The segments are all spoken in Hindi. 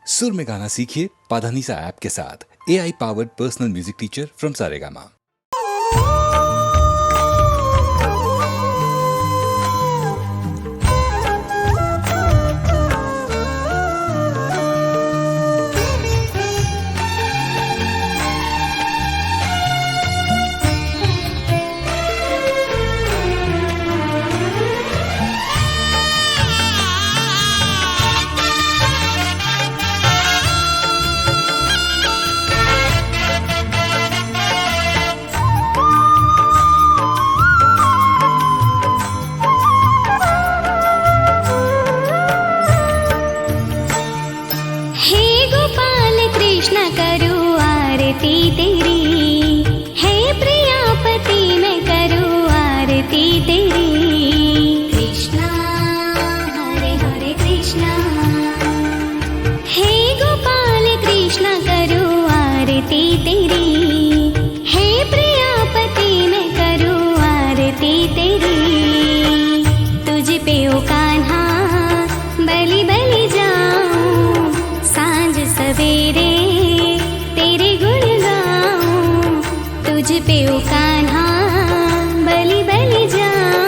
सुर में गाना सीखिए पाधानीसा ऐप के साथ। AI powered personal music teacher from Saregama. Krishna करूं आरती तेरी, हे प्रियापति मैं करूं आरती तेरी। कृष्णा हरे हरे कृष्णा, हे गोपाल कृष्ण करूं आरती तेरी, हे प्रियापति मैं करूं आरती तेरी। तुझ पे ओ कान्हा बलि बलि जाऊं, सांझ सवेरे तेरे गुण गाऊं। तुझ पे ओ कान्हा बलि बलि जाऊं,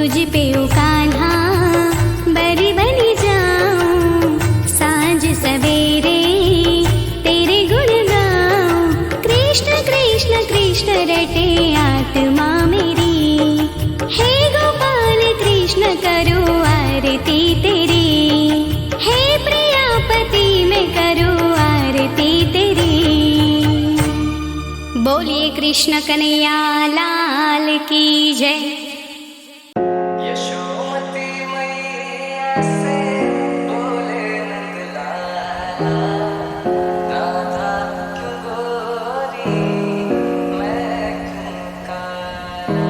तुझ पे ओ कान्हा बरी बनी जाऊं, सांझ सवेरे तेरे गुण गाऊं। कृष्ण कृष्ण कृष्ण रटे आत्मा मेरी, हे गोपाल कृष्ण करो आरती तेरी, हे प्रियापति मैं करूं आरती तेरी। बोलिए कृष्ण कन्हैया लाल की जय। यशोमती मैया से बोले नंदलाला, राधा क्यों गोरी मैं क्यों काला,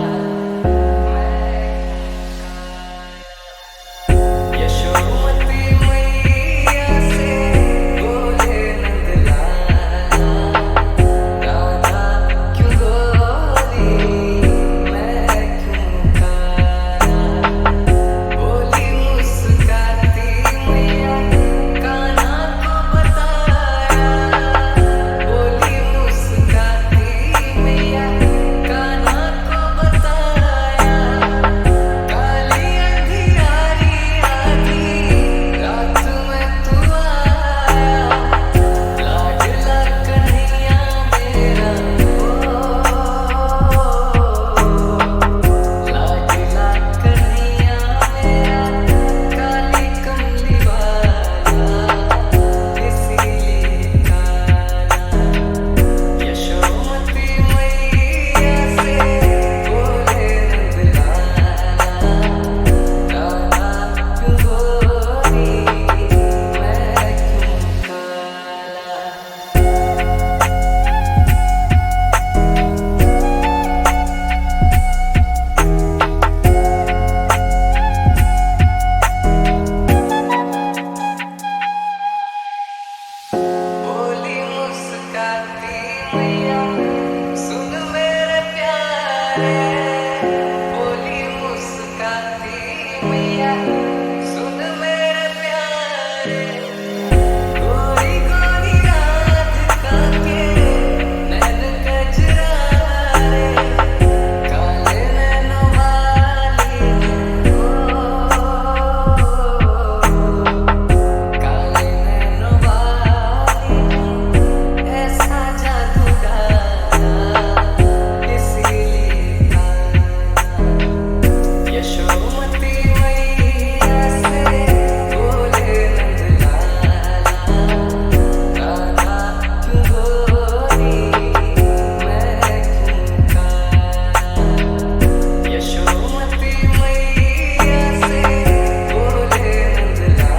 यशोमती मैया से बोले नंदलाला, राधा क्यों गोरी मैं क्यों काला, बोली मुस्काती मैया कान्हा को बताया, बोली मुस्काती मैया कान्हा को बताया, काली अंधियारी आधी रात में तू आया, लाडला कन्हैया मेरा लाडला कन्हैया मेरा, काली कमली वाला इसीलिए काला। यशोमती मैया से बोले नंदलाला, राधा क्यों गोरी मैं क्यों काला। बोली मुस्काती मैया सुन मेरे प्यारे, बोली मुस्काती मैया सुन मेरे प्यारे, गोरी गोरी राधिका के नैन कजरारे, काले नैनों वाली काले नैनों वाली ऐसा जादू डाला इसीलिए काला। यशोमती मैया से बोले नंदलाला, राधा क्यों गोरी मैं क्यों काला, यशोमती मैया से बोले नंदलाला,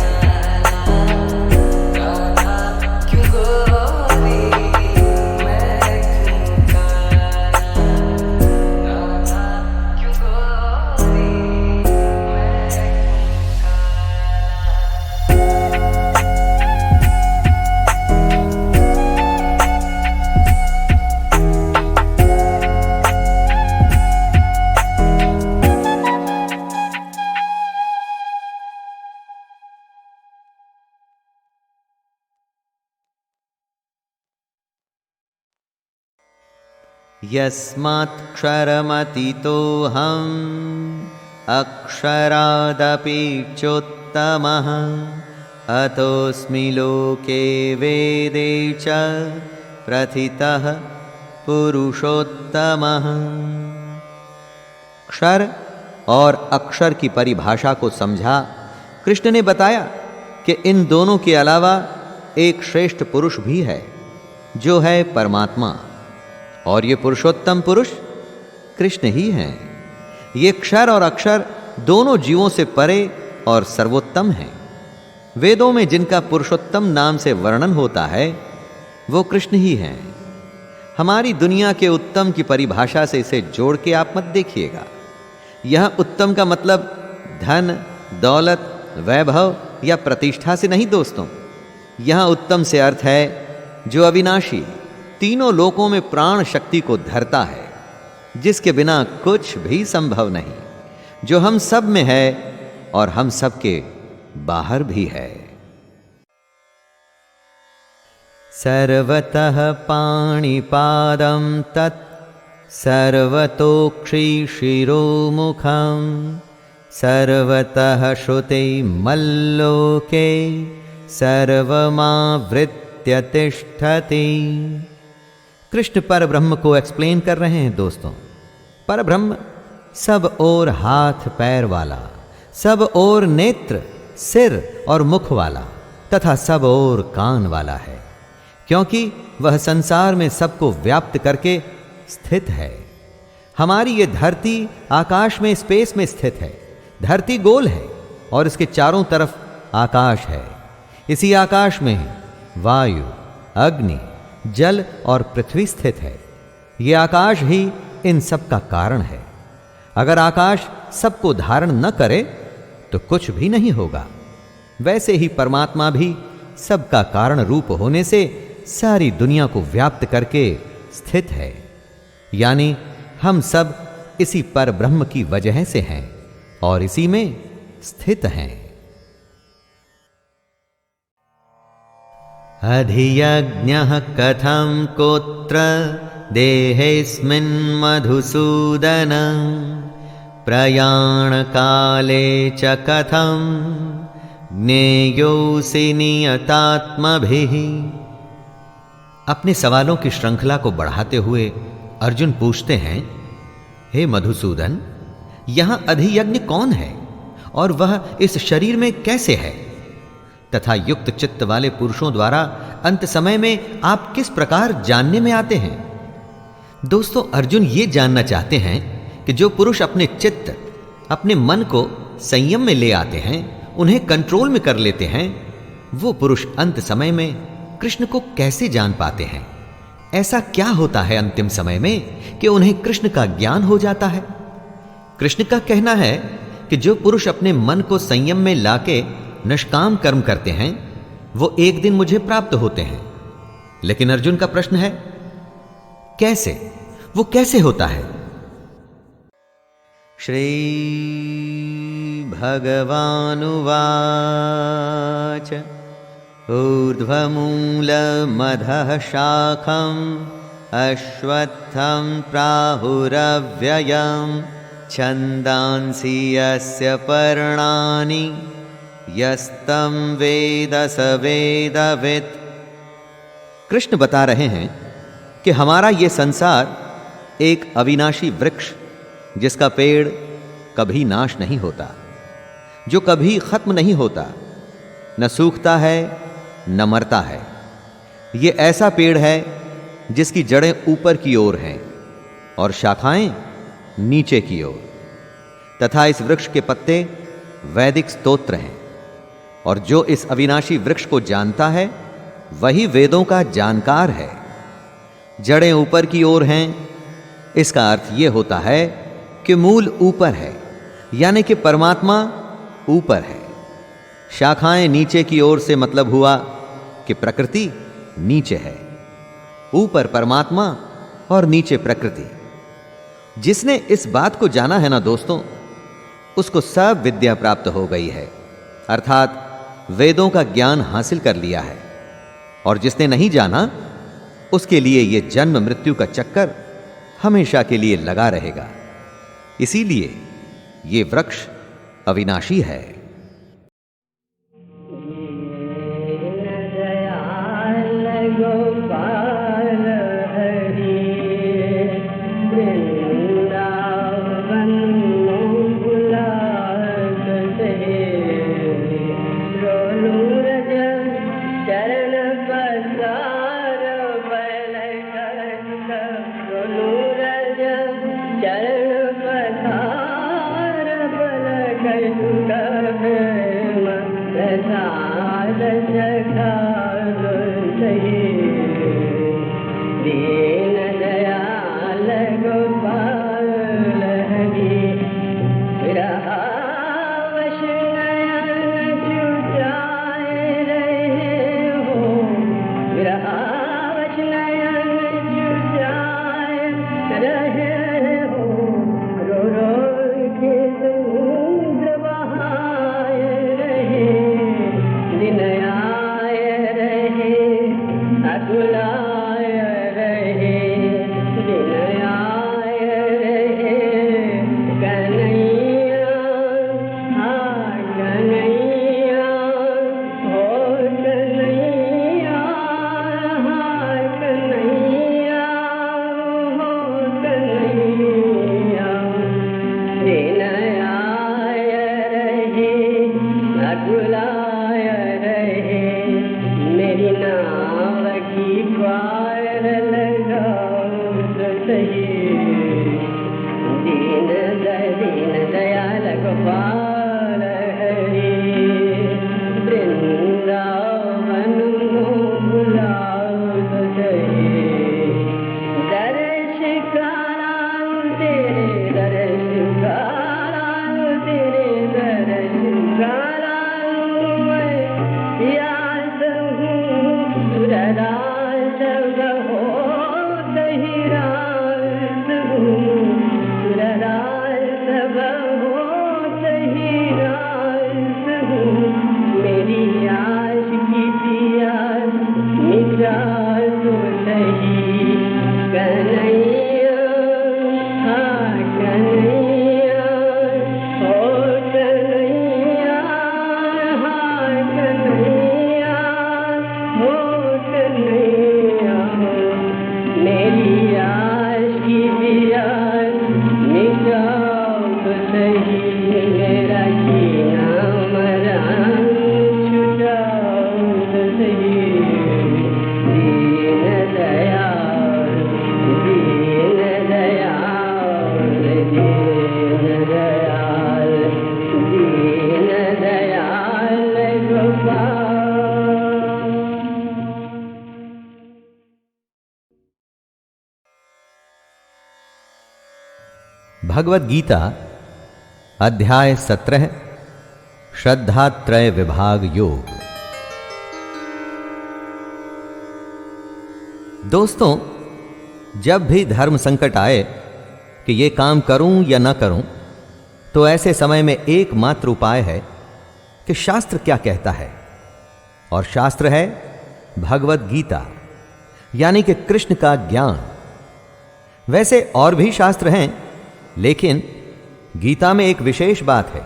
राधा क्यों गोरी मैं क्यों काला, राधा क्यों गोरी मैं क्यों काला। यस्मात्क्षरमतीतोऽहम् अक्षरादपि चोत्तमः, अतोऽस्मि लोके वेदे च प्रथितः पुरुषोत्तमः। क्षर और अक्षर की परिभाषा को समझा कृष्ण ने बताया कि इन दोनों के अलावा एक श्रेष्ठ पुरुष भी है जो है परमात्मा, और ये पुरुषोत्तम पुरुष कृष्ण ही हैं। ये क्षर और अक्षर दोनों जीवों से परे और सर्वोत्तम हैं। वेदों में जिनका पुरुषोत्तम नाम से वर्णन होता है वो कृष्ण ही हैं। हमारी दुनिया के उत्तम की परिभाषा से इसे जोड़ के आप मत देखिएगा। यह उत्तम का मतलब धन, दौलत, वैभव या प्रतिष्ठा से नहीं दोस्तों। यह उत्तम से अर्थ है जो अविनाशी, तीनों लोकों में प्राण शक्ति को धरता है, जिसके बिना कुछ भी संभव नहीं, जो हम सब में है और हम सब के बाहर भी है। सर्वतः पाणिपादं तत् सर्वतोक्षिशिरोमुखं सर्वतः श्रुते मल्लोके सर्वमावृत्य तिष्ठति। कृष्ण पर ब्रह्म को एक्सप्लेन कर रहे हैं दोस्तों। पर ब्रह्म सब ओर हाथ पैर वाला, सब ओर नेत्र सिर और मुख वाला तथा सब ओर कान वाला है, क्योंकि वह संसार में सबको व्याप्त करके स्थित है। हमारी ये धरती आकाश में स्पेस में स्थित है। धरती गोल है और इसके चारों तरफ आकाश है। इसी आकाश में ही वायु, अग्नि, जल और पृथ्वी स्थित है। ये आकाश ही इन सब का कारण है। अगर आकाश सबको धारण न करे तो कुछ भी नहीं होगा। वैसे ही परमात्मा भी सबका कारण रूप होने से सारी दुनिया को व्याप्त करके स्थित है। यानी हम सब इसी पर ब्रह्म की वजह से हैं और इसी में स्थित हैं। अधियज्ञः कथं कोत्र देहेऽस्मिन् मधुसूदन प्रयाण काले च कथं ज्ञेयोऽसि नियतात्मभिः। अपने सवालों की श्रृंखला को बढ़ाते हुए अर्जुन पूछते हैं, हे मधुसूदन, यहां अधियज्ञ कौन है और वह इस शरीर में कैसे है, तथा युक्त चित्त वाले पुरुषों द्वारा अंत समय में आप किस प्रकार जानने में आते हैं। दोस्तों, अर्जुन ये जानना चाहते हैं कि जो पुरुष अपने चित्त, अपने मन को संयम में ले आते हैं, उन्हें कंट्रोल में कर लेते हैं, वो पुरुष अंत समय में कृष्ण को कैसे जान पाते हैं। ऐसा क्या होता है अंतिम समय में कि उन्हें कृष्ण का ज्ञान हो जाता है। कृष्ण का कहना है कि जो पुरुष अपने मन को संयम में लाके निष्काम कर्म करते हैं, वो एक दिन मुझे प्राप्त होते हैं। लेकिन अर्जुन का प्रश्न है, कैसे, वो कैसे होता है। श्री भगवानुवाच ऊर्ध्वमूलमधः शाखम् अश्वत्थं प्राहुरव्ययम् छन्दांसि यस्य पर्णानि यस्तं वेद स वेदवित्। कृष्ण बता रहे हैं कि हमारा ये संसार एक अविनाशी वृक्ष, जिसका पेड़ कभी नाश नहीं होता, जो कभी खत्म नहीं होता, न सूखता है न मरता है। ये ऐसा पेड़ है जिसकी जड़ें ऊपर की ओर हैं और शाखाएं नीचे की ओर, तथा इस वृक्ष के पत्ते वैदिक स्तोत्र हैं। और जो इस अविनाशी वृक्ष को जानता है वही वेदों का जानकार है। जड़ें ऊपर की ओर हैं, इसका अर्थ यह होता है कि मूल ऊपर है, यानी कि परमात्मा ऊपर है। शाखाएं नीचे की ओर से मतलब हुआ कि प्रकृति नीचे है, ऊपर परमात्मा और नीचे प्रकृति। जिसने इस बात को जाना है ना दोस्तों, उसको सब विद्या प्राप्त हो गई है, अर्थात वेदों का ज्ञान हासिल कर लिया है। और जिसने नहीं जाना, उसके लिए यह जन्म मृत्यु का चक्कर हमेशा के लिए लगा रहेगा। इसीलिए यह वृक्ष अविनाशी है। भगवद गीता अध्याय 17 श्रद्धात्रय विभाग योग। दोस्तों, जब भी धर्म संकट आए कि ये काम करूं या ना करूं, तो ऐसे समय में एकमात्र उपाय है कि शास्त्र क्या कहता है, और शास्त्र है भगवद गीता, यानी कि कृष्ण का ज्ञान। वैसे और भी शास्त्र हैं, लेकिन गीता में एक विशेष बात है,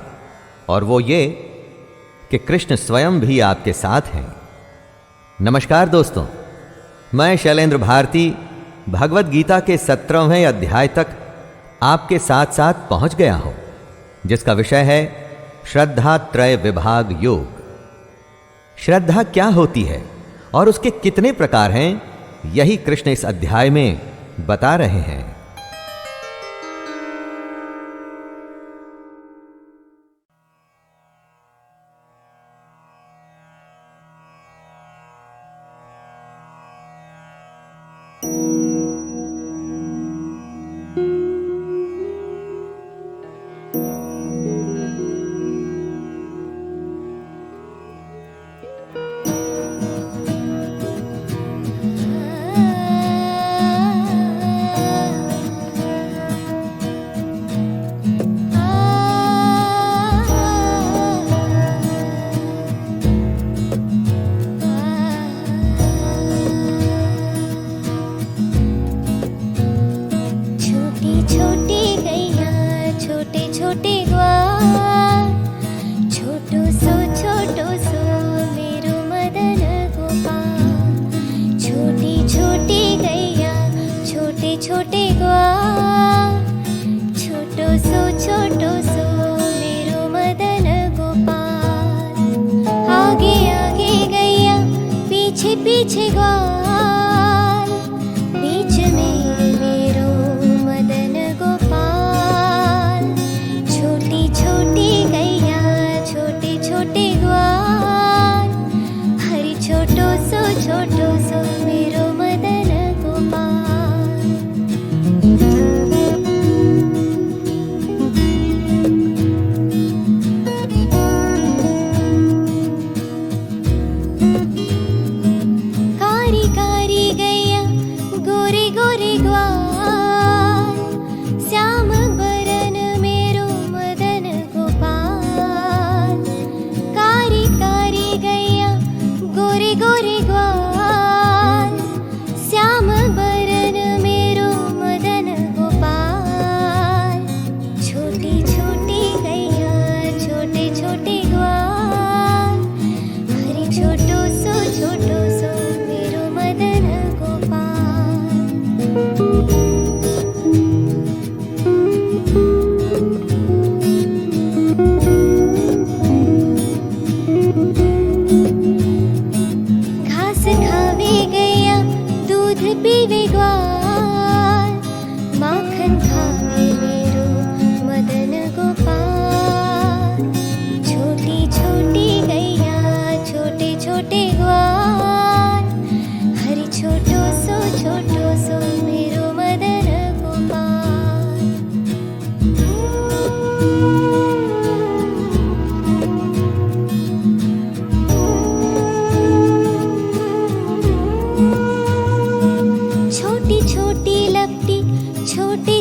और वो ये कि कृष्ण स्वयं भी आपके साथ हैं। नमस्कार दोस्तों, मैं शैलेंद्र भारती भगवद गीता के 17वें अध्याय तक आपके साथ साथ पहुंच गया हूं, जिसका विषय है श्रद्धात्रय विभाग योग। श्रद्धा क्या होती है और उसके कितने प्रकार हैं, यही कृष्ण इस अध्याय में बता रहे हैं। पीछे ग्वाल, बीच में मेरो मदन गोपाल। छोटी छोटी गैया, छोटे छोटे ग्वाल, हरि छोटो सो मेरो मदन गोपाल।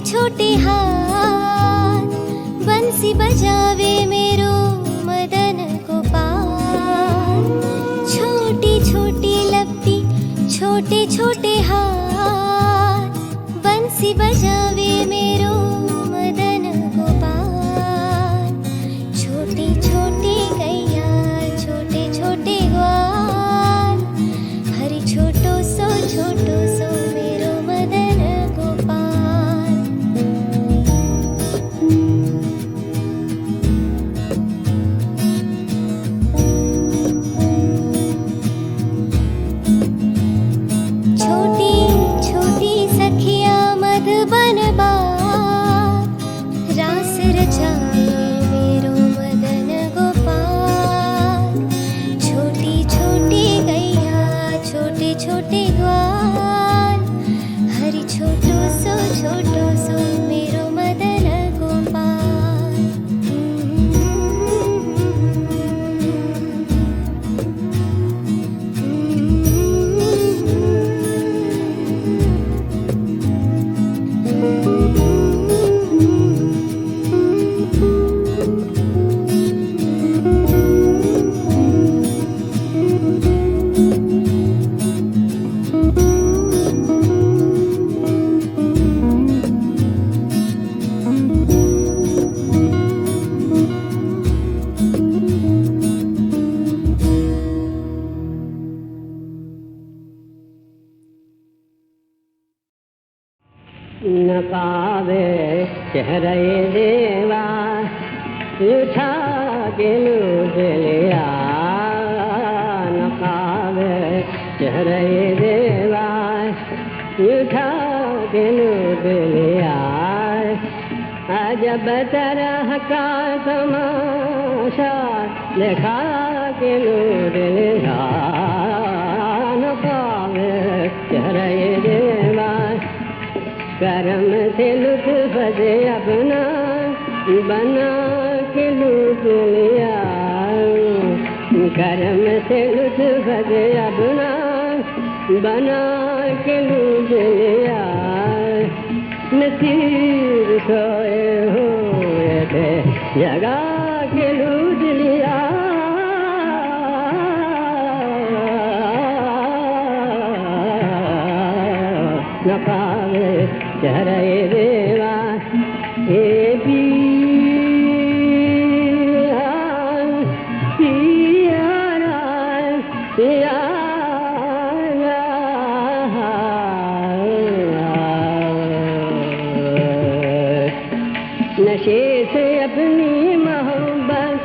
छोटे हाथ, बंसी बजावे मेरो मदन गोपाल। छोटी छोटी लपटी, छोटे छोटे हाथ, बंसी बजावे मेरो मदन गोपाल। छोटी छोटी गैया, छोटे छोटे ग्वाल, हरि छोटो सो मेरो मदन गोपाल। चेहरे देवा उठा के लूट लिया नकाब चेहरे देवा उठा के लूट लिया अजब तरह का तमाशा देखा के लूट लिया नकाब चेहरे देवा करम से लुत्फ से अपना बना के लूट लिया करम से लुत्फ से अपना बना के लूट लिया नसीब सोए हुए थे जगा के लूट लिया नकाब चेहरे देवा ए नशे से अपनी मोहब्बत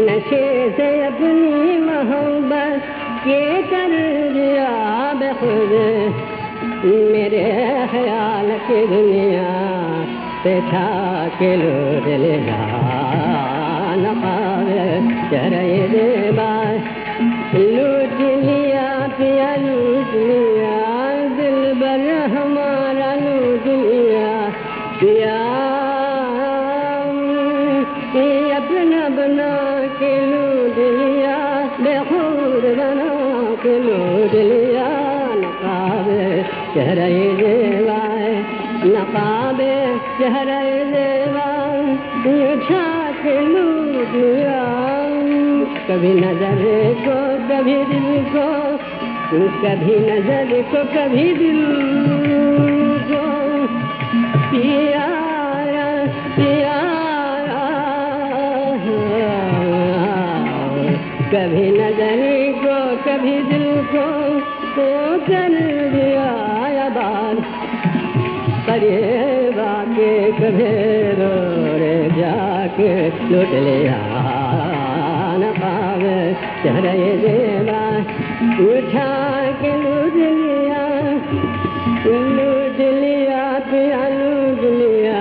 नशे से अपनी मोहब्बत ये कर दिया बेखुद मेरे ख्याल की दुनिया पे था के लूट लिया नकाब चेहरे देवा लूट लिया पिया लूट लिया दिल बर हमारा लूट लिया पिया अपना बना के लूट लिया बेखुद बना के लूट लिया नकाब चेहरे देवा नकाब चेहरे देवा उठा के लूट लिया कभी नजर को कभी दिल को कभी नजर को कभी दिल को पिया पिया कभी नजर को कभी दिल को तो कर दिया आबाद करे बाके कभी रे जाके लूट लिया नकाब चेहरे देवा उठा के लूट लिया पिया लूट लिया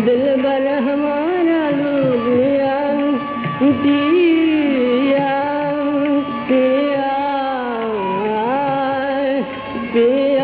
दिल बर हमारा लूट लिया पिया पिया पिया